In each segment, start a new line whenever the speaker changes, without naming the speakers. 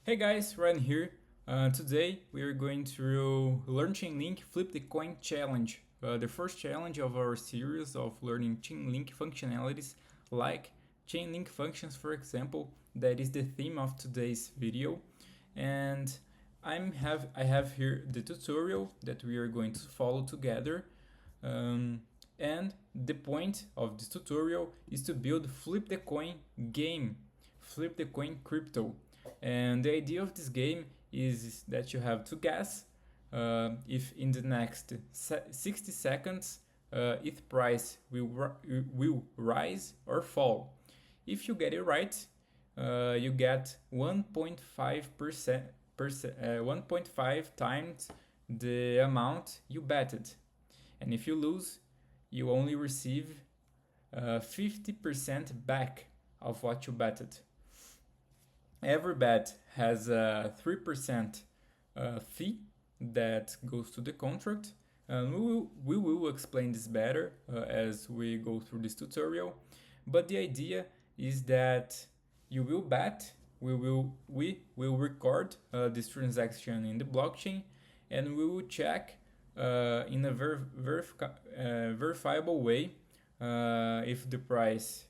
Hey guys, Ryan here. Today we are going to learn Chainlink Flip the Coin Challenge, the first challenge of our series of learning Chainlink functionalities like Chainlink functions, for example. That is the theme of today's video, and I have here the tutorial that we are going to follow together. Um, and the point of this tutorial is to build Flip the Coin game, Flip the Coin crypto. And the idea of this game is that you have to guess if in the next 60 seconds ETH price will rise or fall. If you get it right, you get 1.5 times the amount you betted. And if you lose, you only receive 50% back of what you betted. Every bet has a 3% fee that goes to the contract. And we will explain this better as we go through this tutorial. But the idea is that you will bet, we will record this transaction in the blockchain, and we will check in a verifiable way if the price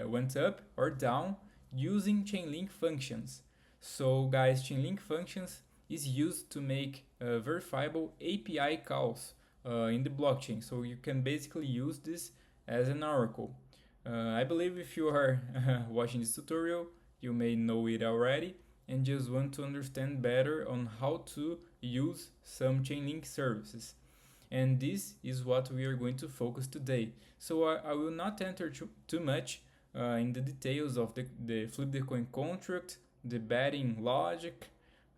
went up or down using Chainlink functions. So guys, Chainlink functions is used to make verifiable API calls in the blockchain. So you can basically use this as an oracle. I believe if you are watching this tutorial, you may know it already and just want to understand better on how to use some Chainlink services. And this is what we are going to focus today. So I will not enter too much in the details of the flip the coin contract, the betting logic,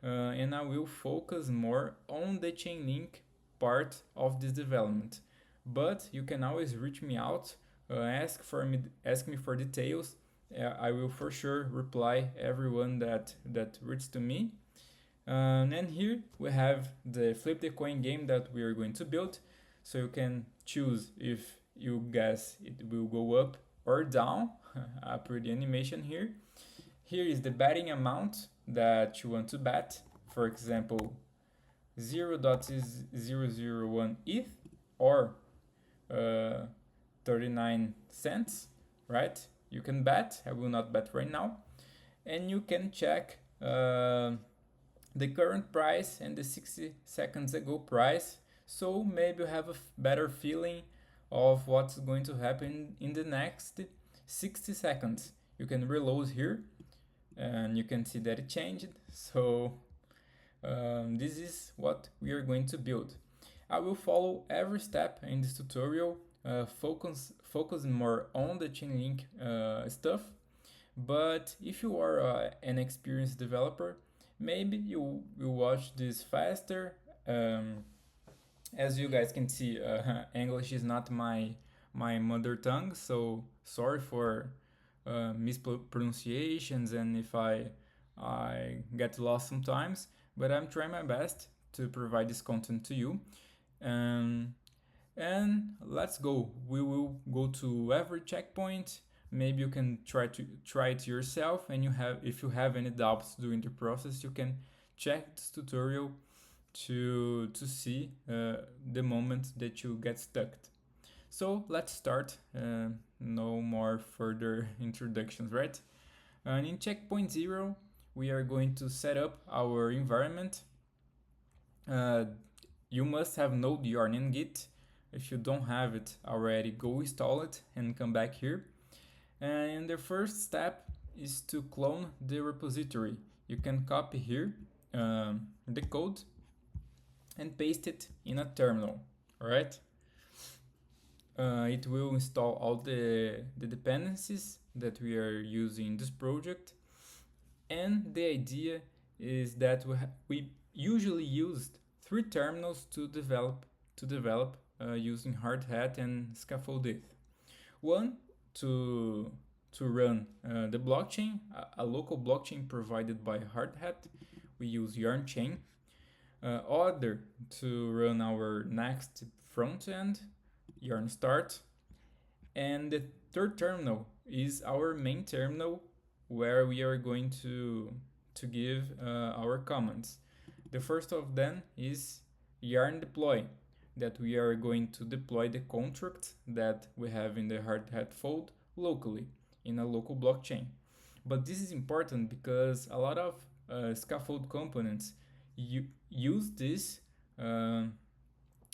and I will focus more on the Chainlink part of this development. But you can always reach me out, ask me for details. I will for sure reply everyone that reads to me. And here we have the flip the coin game that we are going to build. So you can choose if you guess it will go up or down. A pretty animation here. Here is the betting amount that you want to bet. For example, 0.001 ETH or 39 cents, right? You can bet. I will not bet right now. And you can check the current price and the 60 seconds ago price. So maybe you have a better feeling of what's going to happen in the next 60 seconds. You can reload here and you can see that it changed. So this is what we are going to build. I will follow every step in this tutorial, focus more on the Chainlink stuff. But if you are an experienced developer, maybe you will watch this faster. As you guys can see, English is not my mother tongue, so sorry for mispronunciations and if I get lost sometimes, but I'm trying my best to provide this content to you. And let's go. We will go to every checkpoint. Maybe you can try it yourself, and if you have any doubts during the process, you can check this tutorial to see the moment that you get stuck. So let's start. No more further introductions, right? And in checkpoint 0, we are going to set up our environment. You must have Node yarn and Git. If you don't have it already, go install it and come back here. And the first step is to clone the repository. You can copy here the code and paste it in a terminal, alright? It will install all the dependencies that we are using in this project. And the idea is that we usually used 3 terminals to develop using hard hat and scaffolded. One to run the blockchain, a local blockchain provided by hard hat. We use yarn chain. Other to run our next front end, yarn start. And the third terminal is our main terminal where we are going to to give our comments. The first of them is yarn deploy, that we are going to deploy the contract that we have in the hard hat fold locally in a local blockchain. But this is important because a lot of scaffold components use this.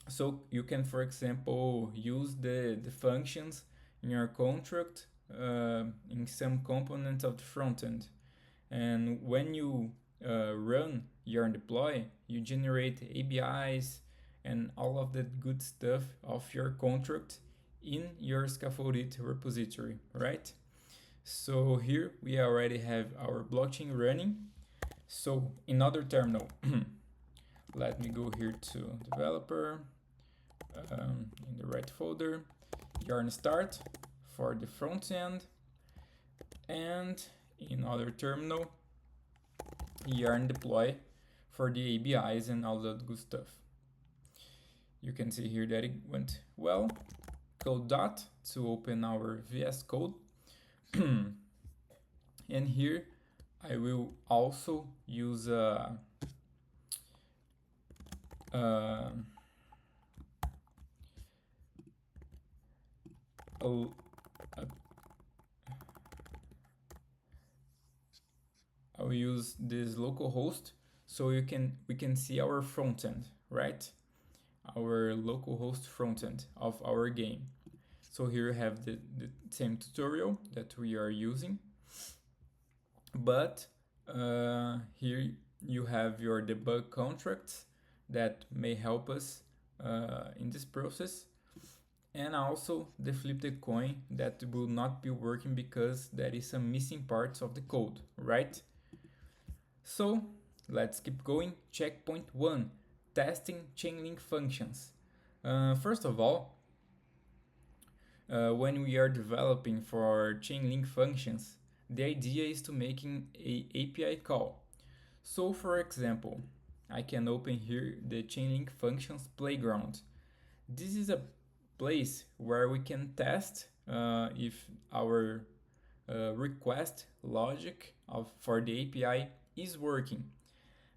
So you can, for example, use the functions in your contract in some components of the front end. And when you run yarn deploy, you generate ABIs and all of that good stuff of your contract in your scaffolded repository, right? So here we already have our blockchain running. So in other terminal, let me go here to developer, in the right folder, yarn start for the front end, and in other terminal, yarn deploy for the ABIs and all that good stuff. You can see here that it went well. Code dot to open our VS Code. And here I will also use I will use this local host so we can see our front end, right? Our local host front end of our game. So here you have the same tutorial that we are using, but here you have your debug contracts that may help us in this process, and also the flip the coin that will not be working because there is some missing parts of the code, right? So let's keep going. Checkpoint 1, testing Chainlink functions. First of all, when we are developing for Chainlink functions, the idea is to making a API call. So for example, I can open here the Chainlink functions playground. This is a place where we can test if our request logic for the API is working,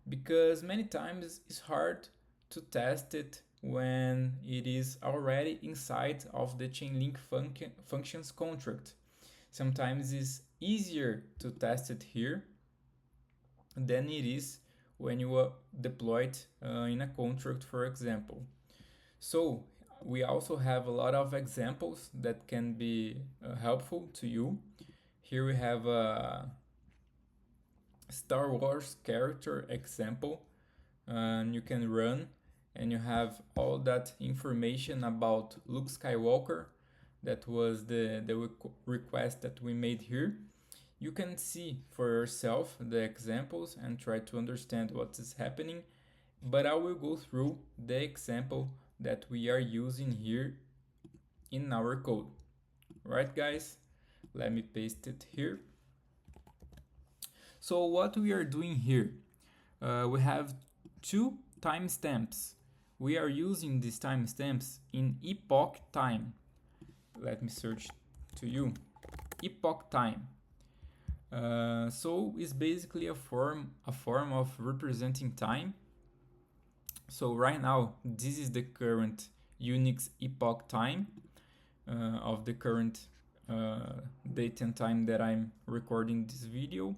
because many times it's hard to test it when it is already inside of the Chainlink functions contract. Sometimes it's easier to test it here than it is when you deploy it in a contract, for example. So we also have a lot of examples that can be helpful to you. Here we have a Star Wars character example, and you can run and you have all that information about Luke Skywalker. That was the request that we made here. You can see for yourself the examples and try to understand what is happening, but I will go through the example that we are using here in our code. Right, guys? Let me paste it here. So what we are doing here, we have two timestamps. We are using these timestamps in epoch time. Let me search to you. Epoch time. So it's basically a form of representing time. So right now, this is the current Unix epoch time of the current date and time that I'm recording this video.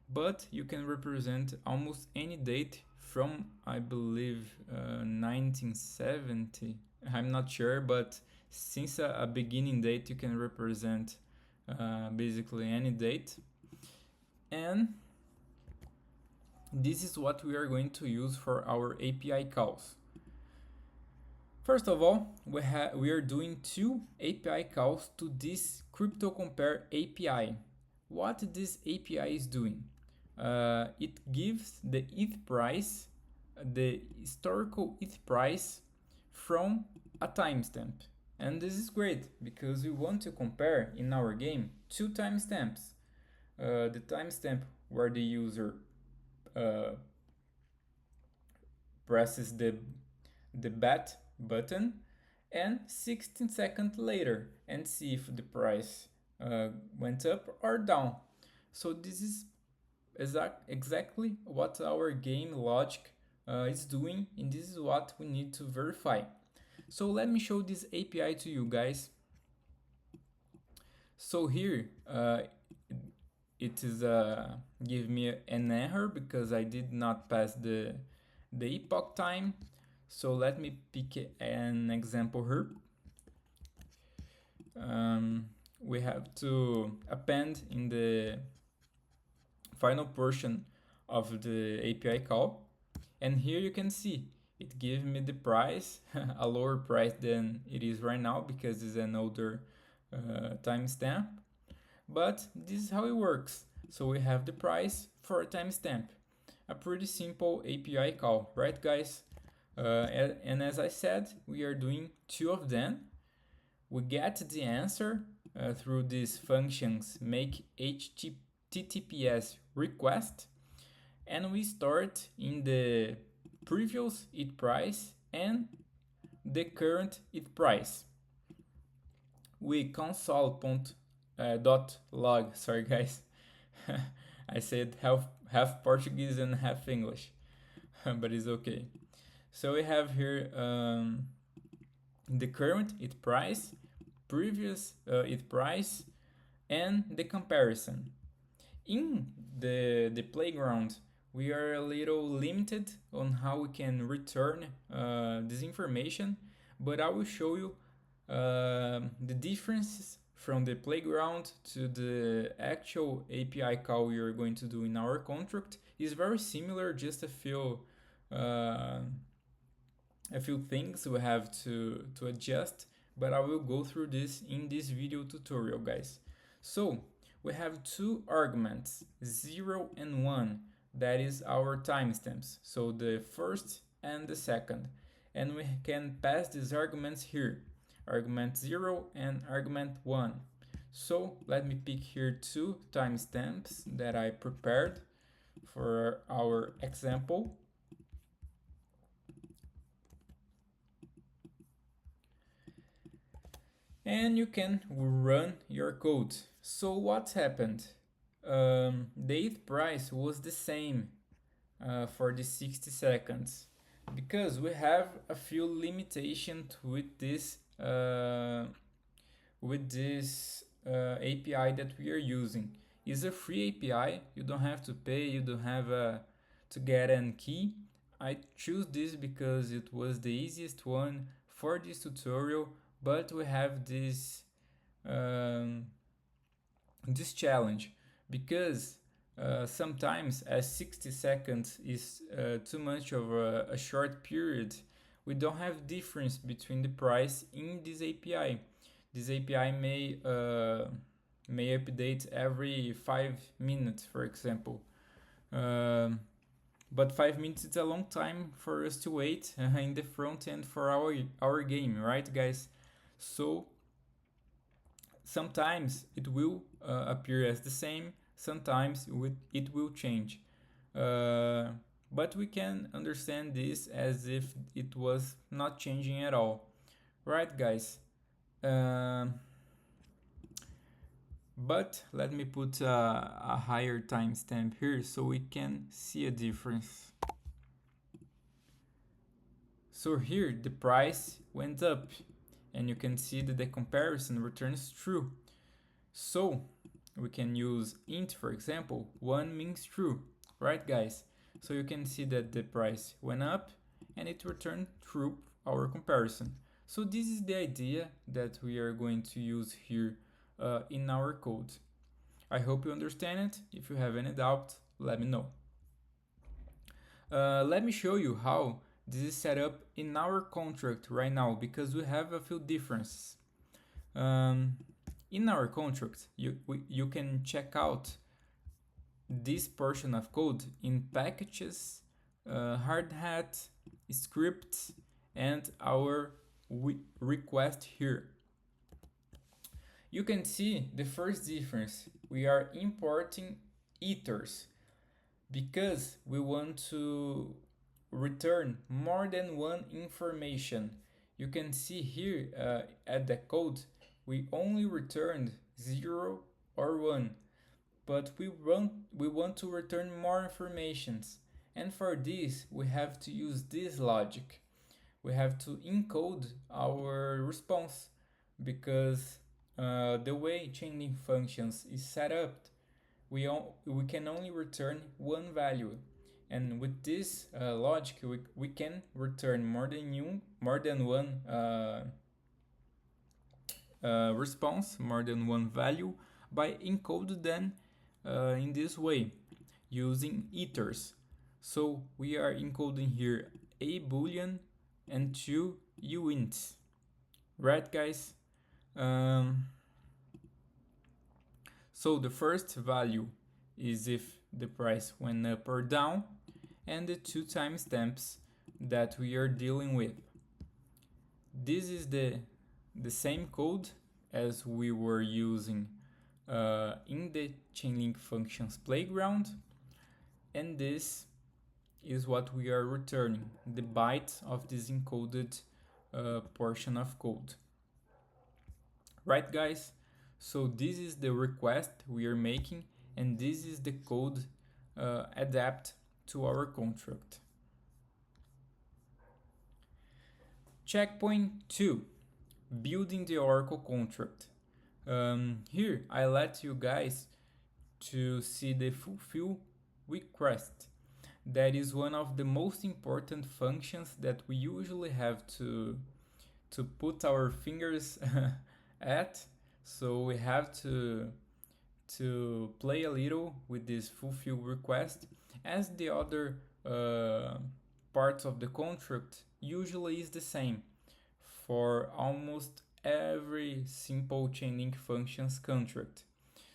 But you can represent almost any date from, I believe, 1970. I'm not sure, but since a beginning date, you can represent basically any date. And this is what we are going to use for our API calls. First of all, we are doing two API calls to this CryptoCompare API. What this API is doing? It gives the ETH price, the historical ETH price from a timestamp. And this is great because we want to compare in our game two timestamps. The timestamp where the user presses the bet button and 16 seconds later, and see if the price went up or down. So this is exactly what our game logic is doing, and this is what we need to verify. So let me show this API to you guys. So here it is give me an error because I did not pass the epoch time. So let me pick an example here. We have to append in the final portion of the API call, and here you can see it gives me the price, a lower price than it is right now because it's an older timestamp. But this is how it works. So we have the price for a timestamp. A pretty simple API call, right guys? And as I said, we are doing two of them. We get the answer through these functions make HTTPS request, and we start in the previous ETH price and the current ETH price. We console.log, sorry guys, I said half Portuguese and half English, but it's okay. So we have here the current ETH price, previous ETH price, and the comparison. In the playground, we are a little limited on how we can return this information, but I will show you the differences from the playground to the actual API call we are going to do in our contract. Is very similar, just a few things we have to adjust, but I will go through this in this video tutorial, guys. So we have two arguments, 0 and 1, that is our timestamps, so the first and the second, and we can pass these arguments here, argument 0 and argument 1. So let me pick here two timestamps that I prepared for our example. And you can run your code. So what happened? The ETH price was the same for the 60 seconds because we have a few limitations with this API that we are using. It's a free API. You don't have to pay. You don't have to get an key. I choose this because it was the easiest one for this tutorial, but we have this this challenge because sometimes as 60 seconds is too much of a short period, we don't have difference between the price in this API. This API may update every 5 minutes, for example. But 5 minutes is a long time for us to wait in the front end for our game, right guys? So sometimes it will appear as the same, sometimes it will change. But we can understand this as if it was not changing at all. Right, guys? But let me put a higher timestamp here so we can see a difference. So here the price went up, and you can see that the comparison returns true. So we can use int, for example, 1 means true, right guys? So you can see that the price went up and it returned true our comparison. So this is the idea that we are going to use here in our code. I hope you understand it. If you have any doubt, let me know. Let me show you how this is set up in our contract right now, because we have a few differences. In our contract, you can check out this portion of code in packages, hard hat, scripts, and our request here. You can see the first difference. We are importing ethers because we want to return more than one information. You can see here at the code, we only returned 0 or 1. but we want to return more informations. And for this, we have to use this logic. We have to encode our response because the way Chainlink functions is set up, we can only return one value. And with this logic, we can return more than one response, more than one value, by encoding them in this way using ethers. So we are encoding here a boolean and two uints, right, guys? Um, so the first value is if the price went up or down, and the two timestamps that we are dealing with. This is the same code as we were using in the Chainlink functions playground, and this is what we are returning, the byte of this encoded portion of code. Right, guys? So this is the request we are making, and this is the code adapt to our contract. Checkpoint 2, building the Oracle contract. Here I let you guys to see the fulfill request. That is one of the most important functions that we usually have to put our fingers at. So we have to play a little with this fulfill request, as the other parts of the contract usually is the same for almost every simple Chainlink functions contract.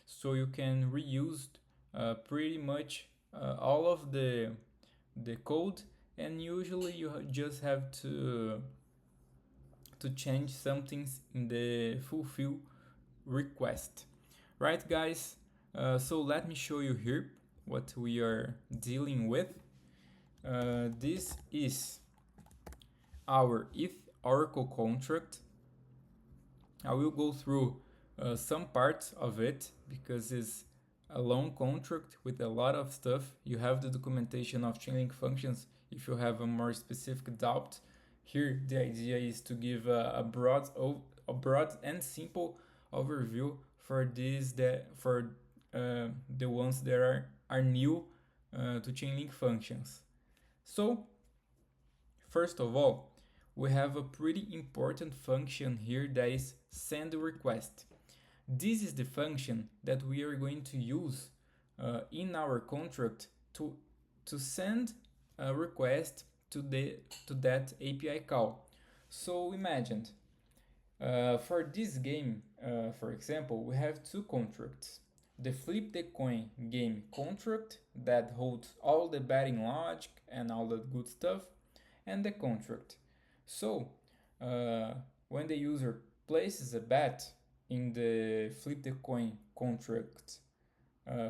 So you can reuse pretty much all of the code, and usually you just have to change some things in the fulfill request. Right, guys? So let me show you here what we are dealing with. This is our ETH Oracle contract. I will go through some parts of it because it's a long contract with a lot of stuff. You have the documentation of Chainlink functions if you have a more specific doubt. Here, the idea is to give a broad and simple overview for the ones that are new to Chainlink functions. So, first of all, we have a pretty important function here that is send request. This is the function that we are going to use in our contract to send a request to that API call. So imagine for this game, for example, we have two contracts. The Flip the Coin game contract that holds all the betting logic and all that good stuff, and the contract. So when the user places a bet in the Flip the Coin contract,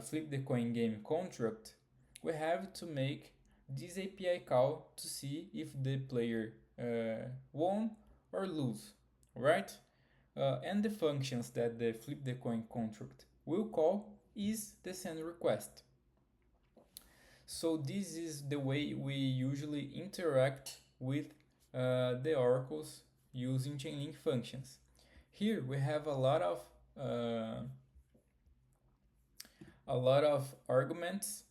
Flip the Coin game contract, we have to make this API call to see if the player won or lose, right? And the functions that the Flip the Coin contract will call is the send request. So this is the way we usually interact with the oracles using Chainlink functions. Here we have a lot of arguments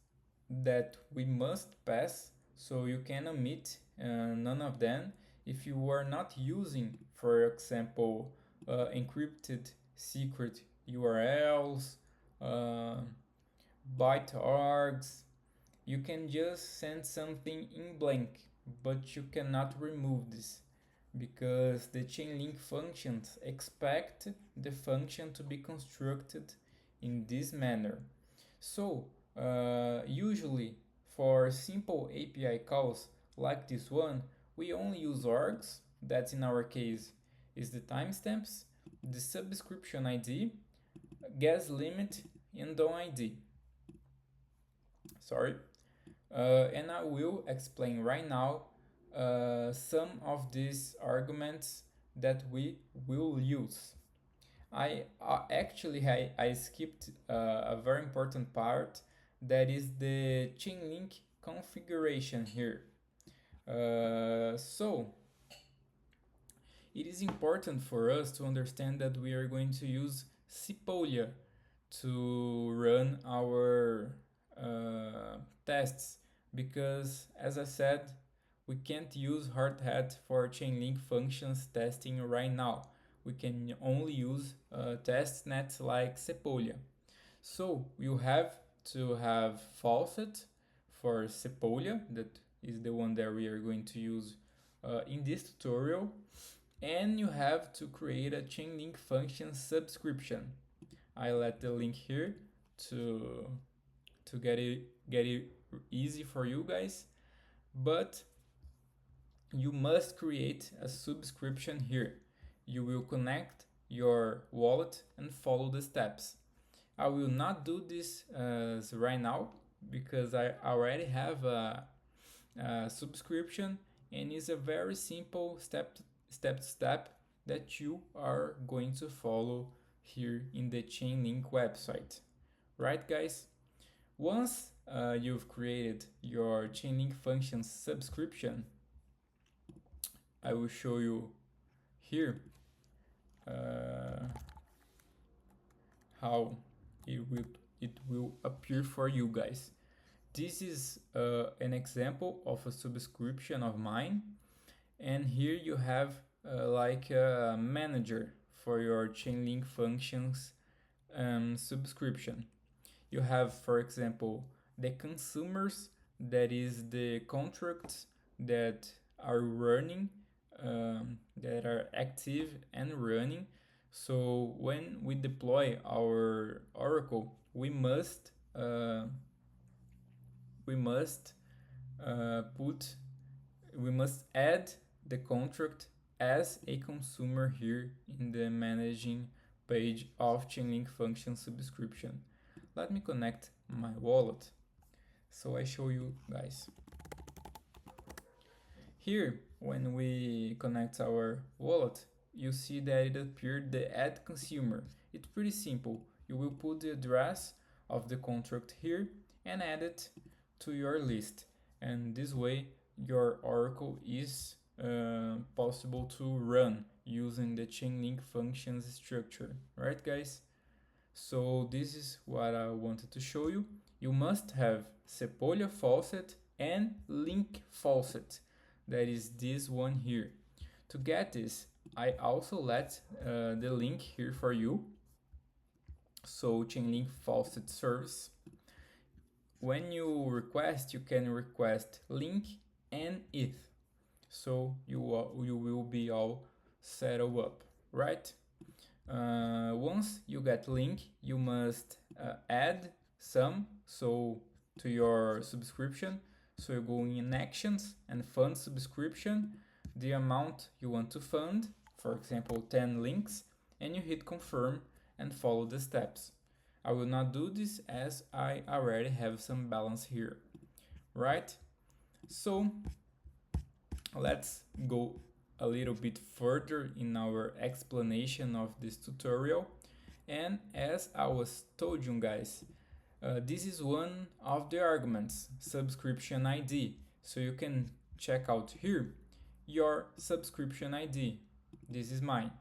that we must pass, so you can omit none of them if you are not using, for example, encrypted secret URLs, byte args. You can just send something in blank, but you cannot remove this because the Chainlink functions expect the function to be constructed in this manner. So usually for simple API calls like this one, we only use args, that in our case is the timestamps, the subscription ID, gas limit, and DOM ID. Sorry. And I will explain right now some of these arguments that we will use. I skipped a very important part, that is the Chainlink configuration here. So it is important for us to understand that we are going to use Sepolia to run our tests, because as I said, we can't use hard hat for Chainlink functions testing right now. We can only use test nets like Sepolia. So you have to have faucet for Sepolia, that is the one that we are going to use in this tutorial, and you have to create a Chainlink function subscription. I let the link here to get it easy for you guys, but you must create a subscription here. You will connect your wallet and follow the steps. I will not do this right now because I already have a subscription, and it's a very simple step to step that you are going to follow here in the Chainlink website. Right, guys? Once you've created your Chainlink functions subscription, I will show you here how it will appear for you guys. This is an example of a subscription of mine, and here you have like a manager for your Chainlink functions subscription. You have, for example, the consumers, that is the contracts that are running, that are active and running. So when we deploy our Oracle, we must uh, put we must add the contract as a consumer here in the managing page of Chainlink function subscription. Let me connect my wallet so I show you guys. Here, when we connect our wallet, you see that it appeared the add consumer. It's pretty simple. You will put the address of the contract here and add it to your list. And this way, your Oracle is possible to run using the Chainlink functions structure. Right, guys? So this is what I wanted to show you. You must have Sepolia faucet and link faucet. That is this one here. To get this, I also let the link here for you. So Chainlink faucet service. When you request, you can request link and ETH. So you will be all set up, right? Once you get link, you must add some to your subscription. So you go in actions and fund subscription, the amount you want to fund, for example 10 links, and you hit confirm and follow the steps. I will not do this as I already have some balance here, right? So let's go a little bit further in our explanation of this tutorial. And as I was told you guys, this is one of the arguments, subscription ID. So you can check out here your subscription ID. This is mine.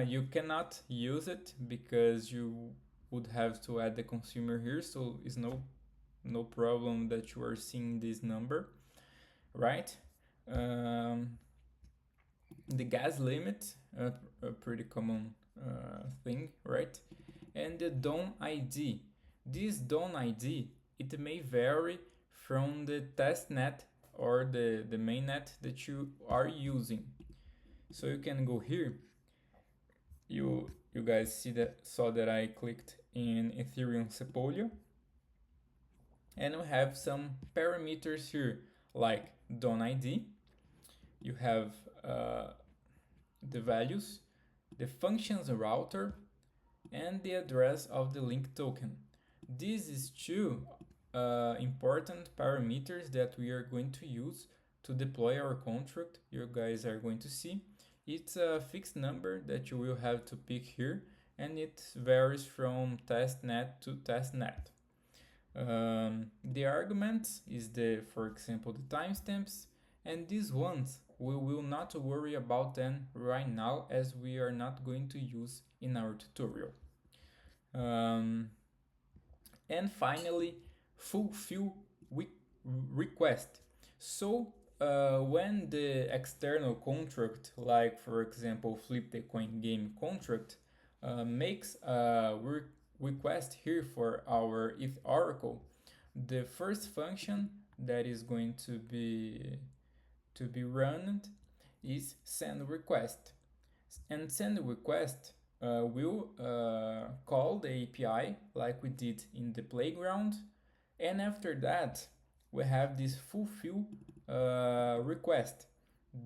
You cannot use it because you would have to add the consumer here, so it's no problem that you are seeing this number, right? The gas limit, a pretty common thing, right? And the DOM ID. This DOM ID, it may vary from the test net or the main net that you are using. So you can go here. You guys saw that I clicked in Ethereum Sepolia, and we have some parameters here like DOM ID. You have the values, the functions router, and the address of the link token. This is two important parameters that we are going to use to deploy our contract. You guys are going to see. It's a fixed number that you will have to pick here, and it varies from testnet to testnet. The arguments is for example, the timestamps, and these ones we will not worry about them right now as we are not going to use in our tutorial. And finally, fulfill request. So when the external contract, like for example flip the coin game contract, makes a request here for our ETH oracle, the first function that is going to be run is send request. And send request will call the API like we did in the playground, and after that we have this fulfill request,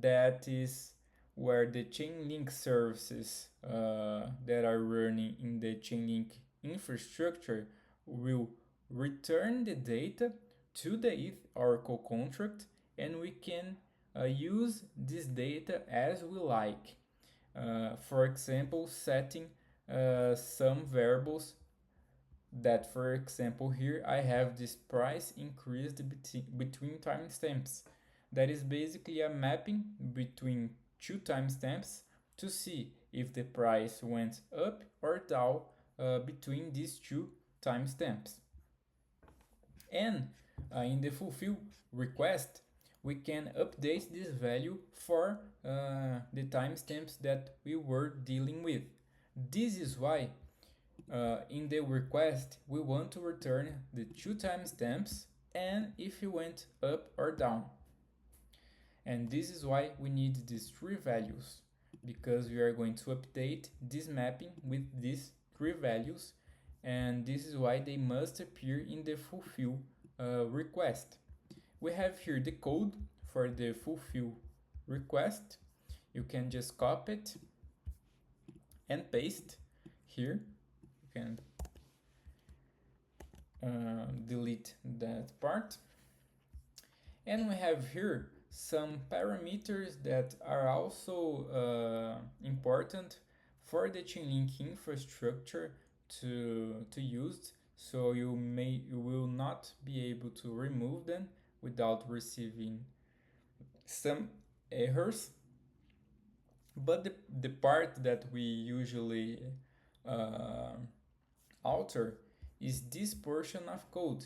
that is where the Chainlink services that are running in the Chainlink infrastructure will return the data to the ETH Oracle contract, and we can use this data as we like. For example, setting some variables that, for example, here I have this price increased between timestamps. That is basically a mapping between two timestamps to see if the price went up or down between these two timestamps. And in the fulfill request, we can update this value for the timestamps that we were dealing with. This is why in the request we want to return the two timestamps and if it went up or down. And this is why we need these three values, because we are going to update this mapping with these three values, and this is why they must appear in the fulfill request. We have here the code for the fulfill request. You can just copy it and paste here. You can delete that part. And we have here some parameters that are also important for the Chainlink infrastructure to use, so you will not be able to remove them without receiving some errors. But the part that we usually alter is this portion of code.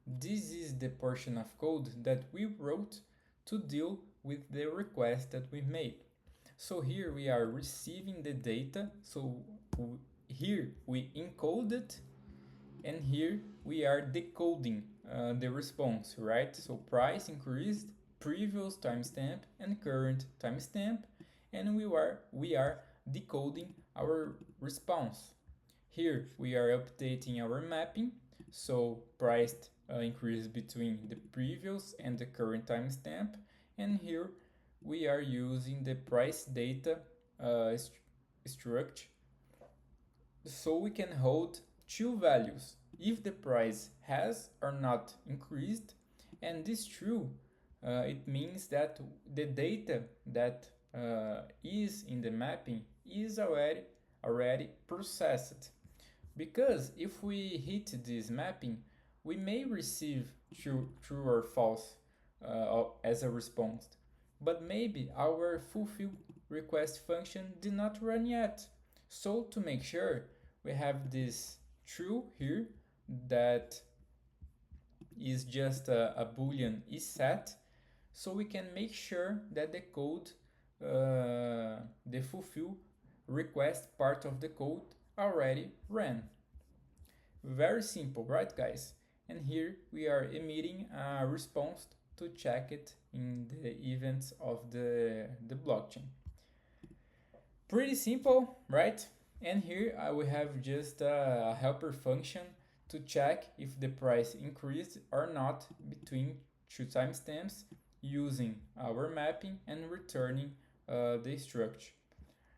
This is the portion of code that we wrote to deal with the request that we made. So here we are receiving the data. So here we encode it, and here we are decoding the response, right? So price increased, previous timestamp and current timestamp, and we are decoding our response. Here we are updating our mapping, so price increased between the previous and the current timestamp, and here we are using the price data structure, so we can hold two values if the price has or not increased, and this true, it means that the data that is in the mapping is already processed. Because if we hit this mapping, we may receive true or false as a response, but maybe our fulfill request function did not run yet. So to make sure, we have this true here that is just a boolean is set, so we can make sure that the code, the fulfill request part of the code already ran. Very simple, right guys? And here we are emitting a response to check it in the events of the blockchain. Pretty simple, right? And here we have just a helper function to check if the price increased or not between two timestamps using our mapping and returning the structure.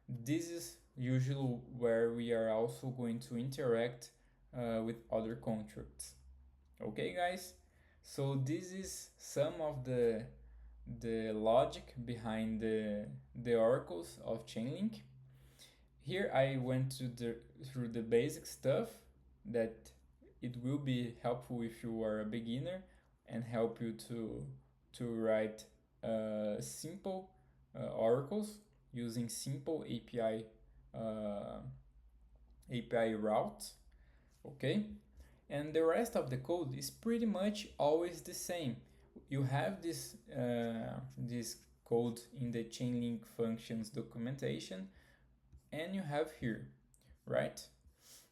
This is usually where we are also going to interact with other contracts. Okay guys, so this is some of the the logic behind the oracles of Chainlink. Here I went through the basic stuff that it will be helpful if you are a beginner and help you to write simple oracles using simple API routes, okay? And the rest of the code is pretty much always the same. You have this code in the Chainlink functions documentation, and you have here, right?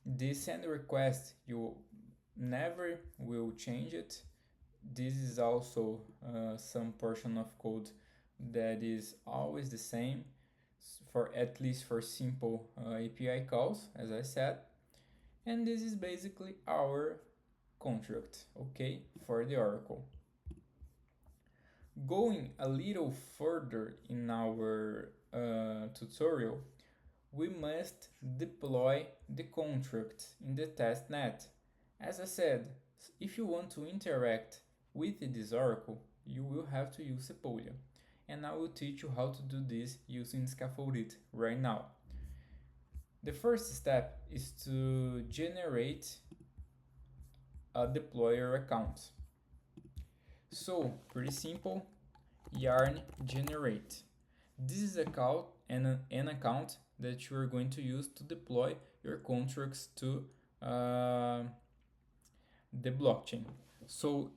The send request, you never will change it. This is also some portion of code that is always the same, for at least for simple API calls, as I said. And this is basically our contract, okay, for the Oracle. Going a little further in our tutorial, we must deploy the contract in the testnet. As I said, if you want to interact with this Oracle, you will have to use Sepolia. And I will teach you how to do this using Scaffoldit right now. The first step is to generate a deployer account. So, pretty simple, yarn generate. This is an account that you are going to use to deploy your contracts to the blockchain. So,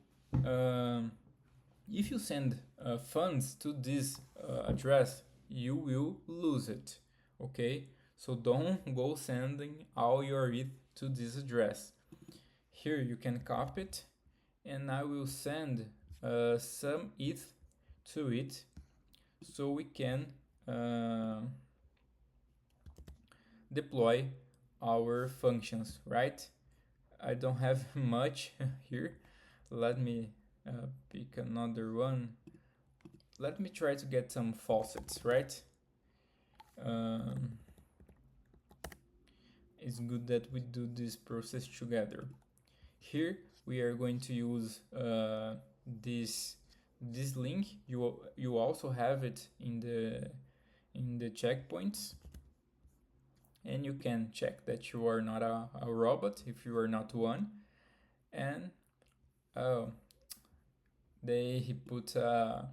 if you send funds to this address, you will lose it, okay? So don't go sending all your ETH to this address. Here you can copy it, and I will send some ETH to it so we can deploy our functions, right? I don't have much here. Let me pick another one. Let me try to get some faucets, right? It's good that we do this process together. Here we are going to use this link. You also have it in the checkpoints, and you can check that you are not a robot if you are not one. And they put a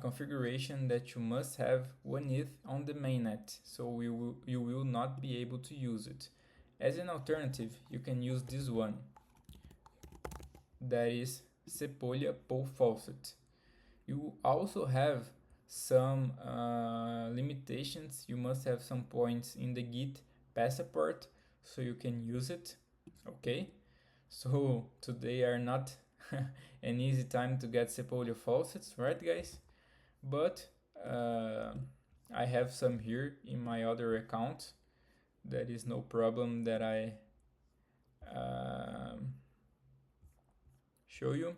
configuration that you must have one ETH on the mainnet, so you will not be able to use it. As an alternative, you can use this one, that is Sepolia Poll Faucet. You also have some limitations. You must have some points in the Git passport so you can use it, okay? So today are not an easy time to get Sepolia faucets, right guys? But I have some here in my other account. That is no problem that I show you.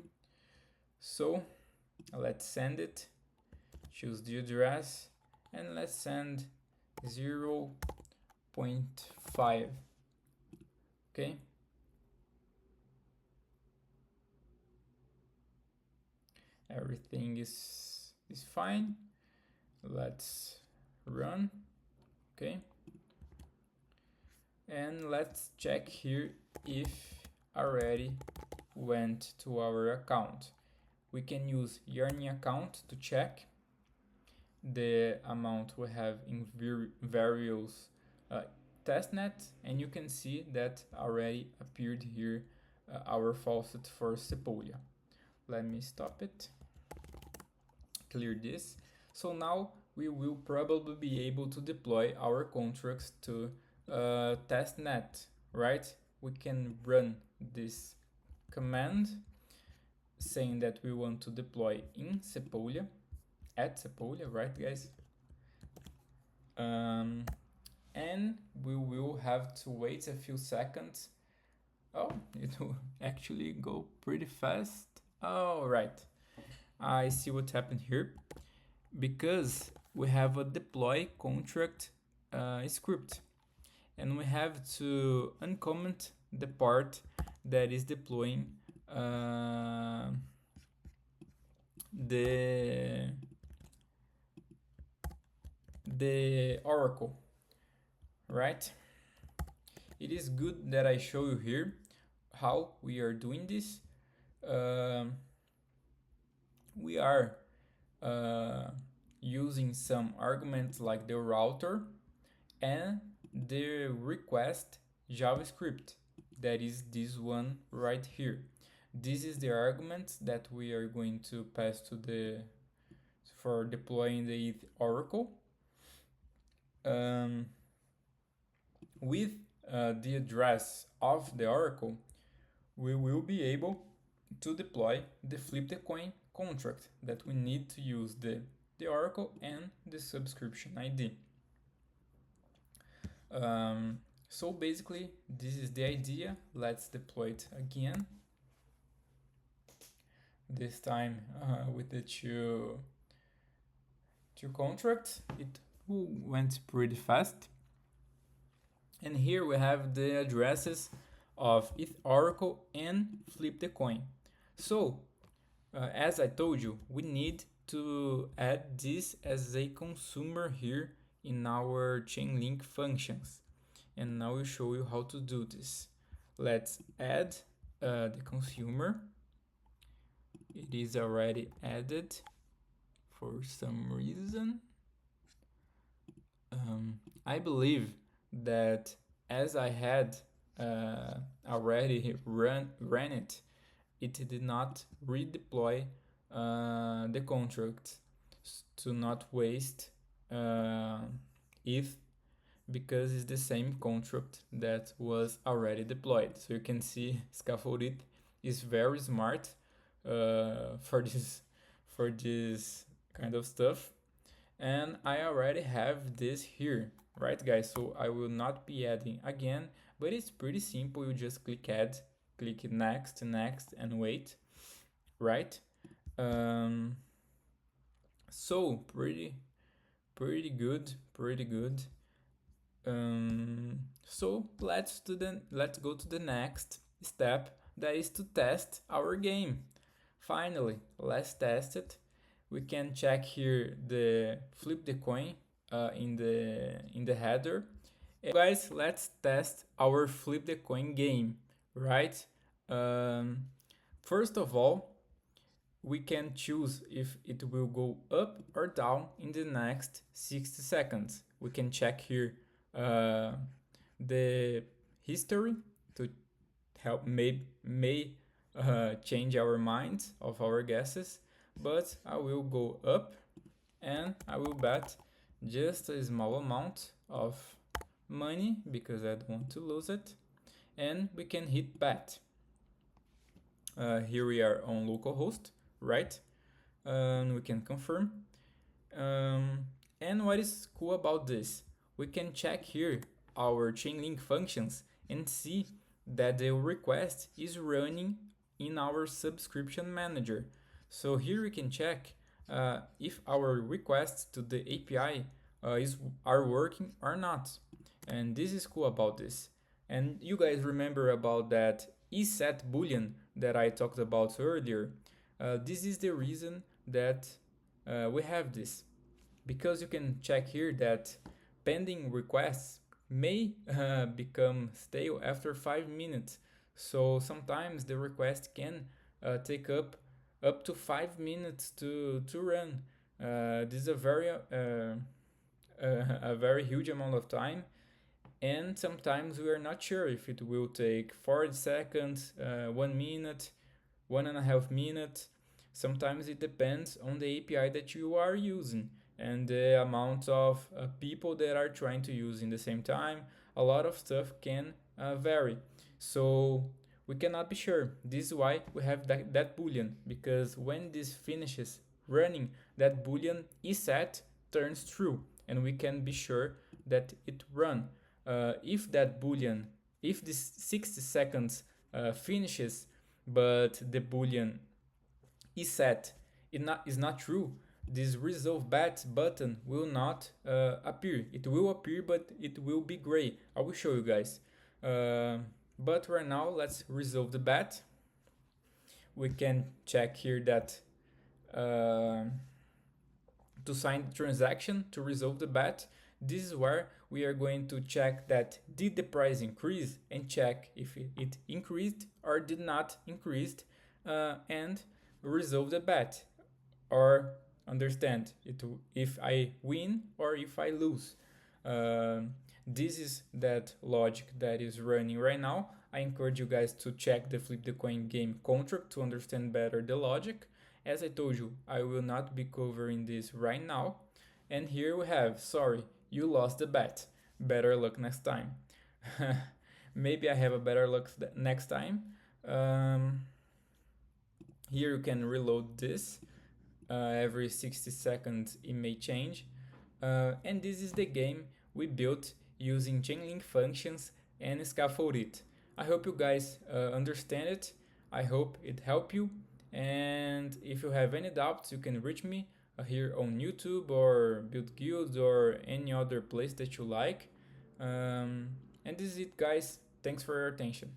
So let's send it. Choose the address and let's send 0.5. Okay. Everything is fine. Let's run. Okay. And let's check here if already went to our account. We can use Yarn account to check the amount we have in various testnet, and you can see that already appeared here our faucet for Sepolia. Let me stop it, clear this. So now we will probably be able to deploy our contracts to testnet, right? We can run this command saying that we want to deploy in Sepolia, at Sepolia, right guys? And we will have to wait a few seconds. Oh, it will actually go pretty fast. All right, I see what happened here. Because we have a deploy contract script, and we have to uncomment the part that is deploying the oracle, right? It is good that I show you here how we are doing this. Um, we are uh, using some arguments like the router and the request JavaScript, that is this one right here. This is the argument that we are going to pass to the for deploying the Oracle. Um, with the address of the Oracle, we will be able to deploy the flip the coin contract that we need to use the Oracle and the subscription ID. So basically, this is the idea. Let's deploy it again. This time with the two contracts. It went pretty fast. And here we have the addresses of Oracle and flip the coin. So as I told you, we need to add this as a consumer here in our Chainlink functions. And now I'll show you how to do this. Let's add the consumer. It is already added for some reason. I believe that as I had already ran it, it did not redeploy the contract to not waste ETH, because it's the same contract that was already deployed. So you can see Scaffolded is very smart for this kind of stuff. And I already have this here, right guys? So I will not be adding again, but it's pretty simple. You just click add, click next, and wait, right? So pretty good. So let's go to the next step, that is to test our game. Finally, let's test it. We can check here the flip the coin in the header. And guys, let's test our flip the coin game, right? First of all, we can choose if it will go up or down in the next 60 seconds. We can check here the history to help may change our minds of our guesses, but I will go up and I will bet just a small amount of money because I don't want to lose it, and we can hit bet. Here we are on localhost, right? We can confirm. And what is cool about this, we can check here our Chainlink functions and see that the request is running in our subscription manager. So here we can check if our requests to the API are working or not. And this is cool about this. And you guys remember about that ESET boolean that I talked about earlier. This is the reason that we have this, because you can check here that pending requests may become stale after 5 minutes. So sometimes the request can take up to 5 minutes to run. This is a very huge amount of time, and sometimes we are not sure if it will take 40 seconds, 1 minute, 1.5 minutes. Sometimes it depends on the API that you are using and the amount of people that are trying to use in the same time. A lot of stuff can vary. So we cannot be sure. This is why we have that boolean, because when this finishes running, that boolean ESET turns true, and we can be sure that it run. If that boolean, if this 60 seconds finishes, but the boolean ESET is not true, this resolve bet button will not appear. It will appear, but it will be gray. I will show you guys. But right now, let's resolve the bet. We can check here that uh, to sign the transaction to resolve the bet. This is where we are going to check that did the price increase and check if it increased or did not increase, and resolve the bet or understand it if I win or if I lose. This is that logic that is running right now. I encourage you guys to check the Flip the Coin game contract to understand better the logic. As I told you, I will not be covering this right now. And here we have, sorry, you lost the bet. Better luck next time. Maybe I have a better luck next time. Here you can reload this. Every 60 seconds it may change. And this is the game we built using Chainlink functions and scaffolded. I hope you guys understand it. I hope it helped you. And if you have any doubts, you can reach me here on YouTube or Build Guilds or any other place that you like. And this is it, guys. Thanks for your attention.